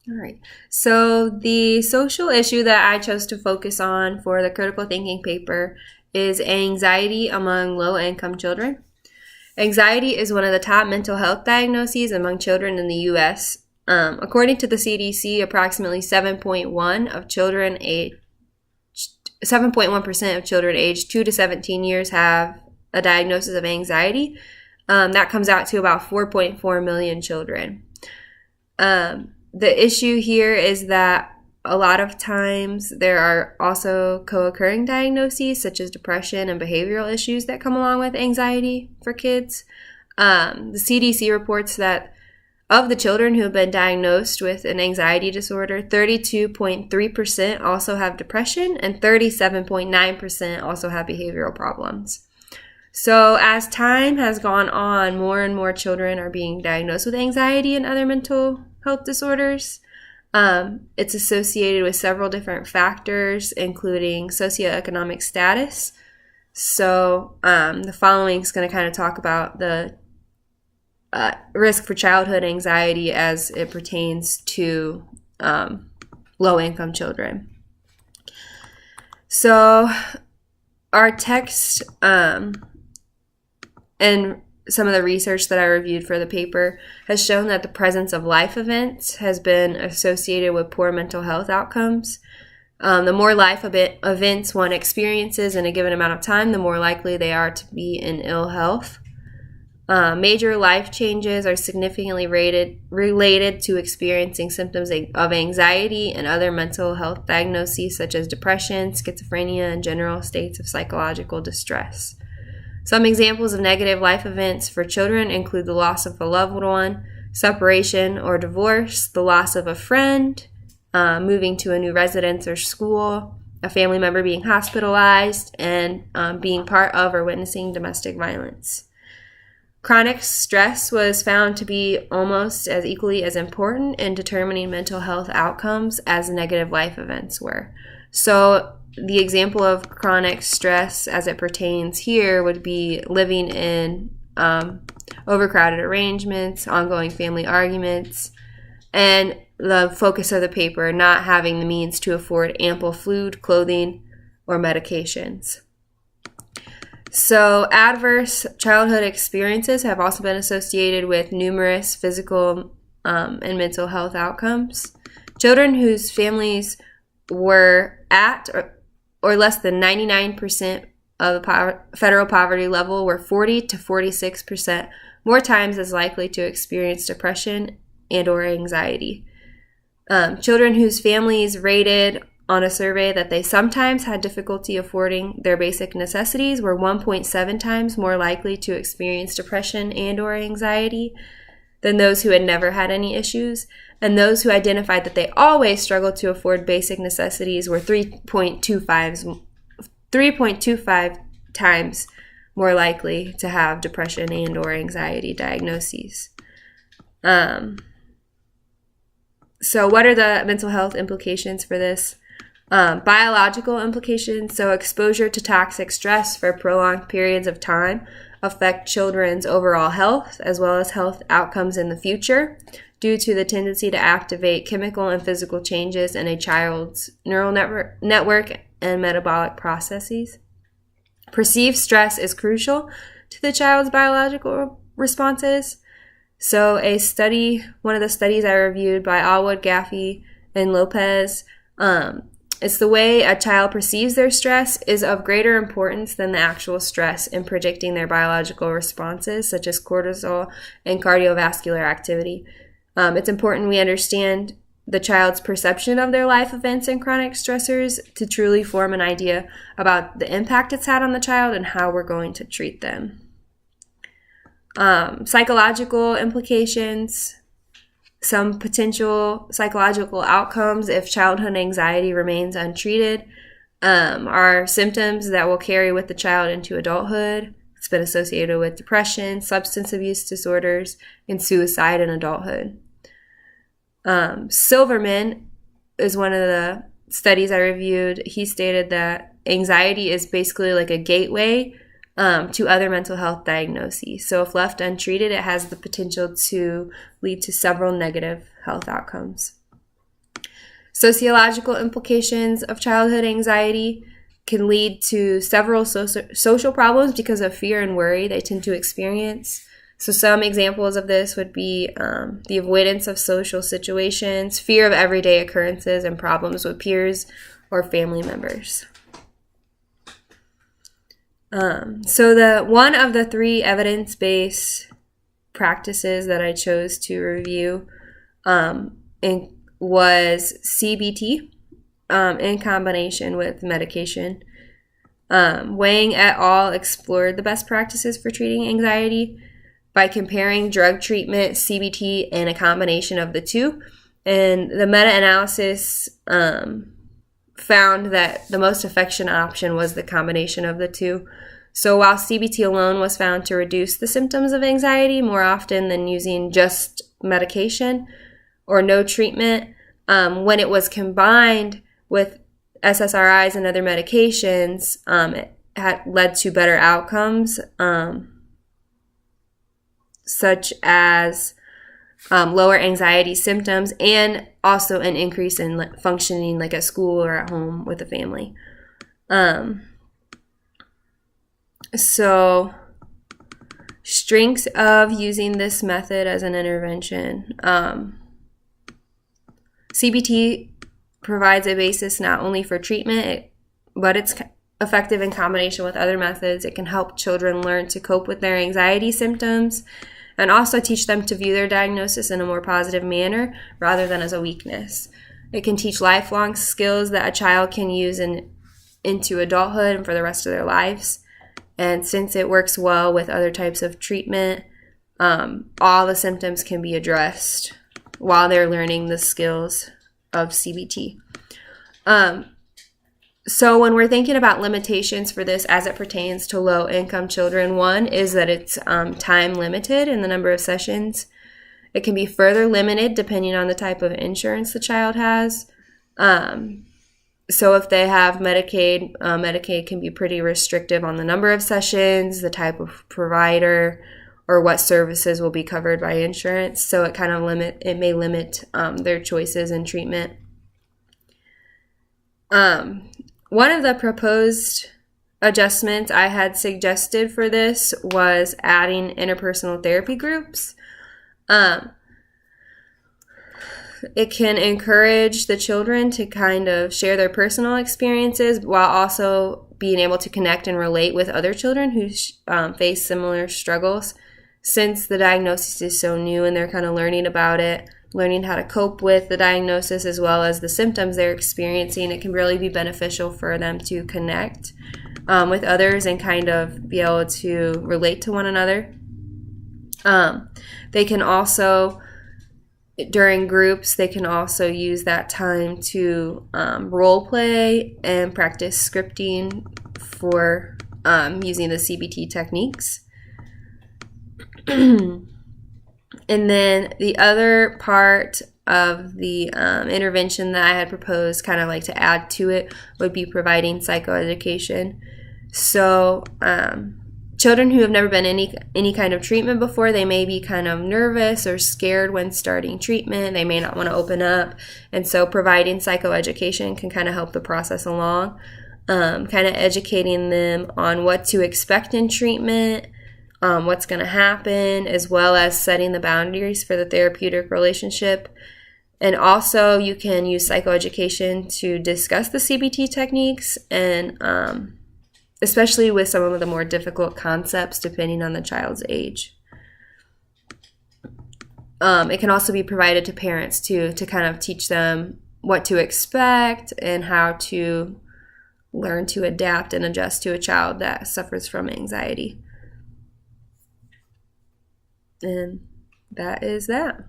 All right. So the social issue that I chose to focus on for the critical thinking paper is anxiety among low-income children. Anxiety is one of the top mental health diagnoses among children in the U.S. According to the CDC, approximately 7.1% of children aged 2 to 17 years have a diagnosis of anxiety. That comes out to about 4.4 million children. The issue here is that a lot of times there are also co-occurring diagnoses such as depression and behavioral issues that come along with anxiety for kids. The CDC reports that of the children who have been diagnosed with an anxiety disorder, 32.3% also have depression and 37.9% also have behavioral problems. So as time has gone on, more and more children are being diagnosed with anxiety and other mental health disorders. It's associated with several different factors, including socioeconomic status. So the following is going to kind of talk about the risk for childhood anxiety as it pertains to low-income children. So our text and some of the research that I reviewed for the paper has shown that the presence of life events has been associated with poor mental health outcomes. The more life events one experiences in a given amount of time, the more likely they are to be in ill health. Major life changes are significantly related to experiencing symptoms of anxiety and other mental health diagnoses such as depression, schizophrenia, and general states of psychological distress. Some examples of negative life events for children include the loss of a loved one, separation or divorce, the loss of a friend, moving to a new residence or school, a family member being hospitalized, and being part of or witnessing domestic violence. Chronic stress was found to be almost as equally as important in determining mental health outcomes as negative life events were. So the example of chronic stress as it pertains here would be living in overcrowded arrangements, ongoing family arguments, and the focus of the paper, not having the means to afford ample food, clothing, or medications. So adverse childhood experiences have also been associated with numerous physical and mental health outcomes. Children whose families were at or less than 99% of the federal poverty level were 40 to 46% more times as likely to experience depression and or anxiety. Children whose families rated on a survey that they sometimes had difficulty affording their basic necessities were 1.7 times more likely to experience depression and or anxiety than those who had never had any issues. And those who identified that they always struggled to afford basic necessities were 3.25 times more likely to have depression and or anxiety diagnoses. So what are the mental health implications for this? Biological implications, so exposure to toxic stress for prolonged periods of time affect children's overall health as well as health outcomes in the future due to the tendency to activate chemical and physical changes in a child's neural network and metabolic processes. Perceived stress is crucial to the child's biological responses. So one of the studies I reviewed by Allwood, Gaffey, and Lopez, it's the way a child perceives their stress is of greater importance than the actual stress in predicting their biological responses, such as cortisol and cardiovascular activity. It's important we understand the child's perception of their life events and chronic stressors to truly form an idea about the impact it's had on the child and how we're going to treat them. Psychological implications. Some potential psychological outcomes if childhood anxiety remains untreated are symptoms that will carry with the child into adulthood. It's been associated with depression, substance abuse disorders, and suicide in adulthood. Silverman is one of the studies I reviewed. He stated that anxiety is basically like a gateway to other mental health diagnoses. So if left untreated, it has the potential to lead to several negative health outcomes. Sociological implications of childhood anxiety can lead to several social problems because of fear and worry they tend to experience. So some examples of this would be the avoidance of social situations, fear of everyday occurrences, and problems with peers or family members. So one of the 3 evidence-based practices that I chose to review was CBT in combination with medication. Wang et al. Explored the best practices for treating anxiety by comparing drug treatment, CBT, and a combination of the two. And the meta-analysis found that the most effective option was the combination of the two. So while CBT alone was found to reduce the symptoms of anxiety more often than using just medication or no treatment, when it was combined with SSRIs and other medications, it had led to better outcomes, such as lower anxiety symptoms and also an increase in functioning like at school or at home with the family. So strengths of using this method as an intervention. CBT provides a basis not only for treatment, but it's effective in combination with other methods. It can help children learn to cope with their anxiety symptoms and also teach them to view their diagnosis in a more positive manner rather than as a weakness. It can teach lifelong skills that a child can use into adulthood and for the rest of their lives. And since it works well with other types of treatment, all the symptoms can be addressed while they're learning the skills of CBT. So when we're thinking about limitations for this as it pertains to low-income children, one is that it's time limited in the number of sessions. It can be further limited depending on the type of insurance the child has. So if they have Medicaid, Medicaid can be pretty restrictive on the number of sessions, the type of provider, or what services will be covered by insurance. So it may limit their choices in treatment. One of the proposed adjustments I had suggested for this was adding interpersonal therapy groups. It can encourage the children to kind of share their personal experiences while also being able to connect and relate with other children who face similar struggles. Since the diagnosis is so new and they're kind of learning about it, learning how to cope with the diagnosis as well as the symptoms they're experiencing, it can really be beneficial for them to connect with others and kind of be able to relate to one another. They can also, during groups, they can also use that time to role play and practice scripting for using the CBT techniques. And then the other part of the intervention that I had proposed, kind of like to add to it, would be providing psychoeducation. So children who have never been any kind of treatment before, they may be kind of nervous or scared when starting treatment. They may not want to open up. And so providing psychoeducation can kind of help the process along, kind of educating them on what to expect in treatment, what's going to happen, as well as setting the boundaries for the therapeutic relationship. And also you can use psychoeducation to discuss the CBT techniques and especially with some of the more difficult concepts depending on the child's age. It can also be provided to parents too, to kind of teach them what to expect and how to learn to adapt and adjust to a child that suffers from anxiety. And that is that.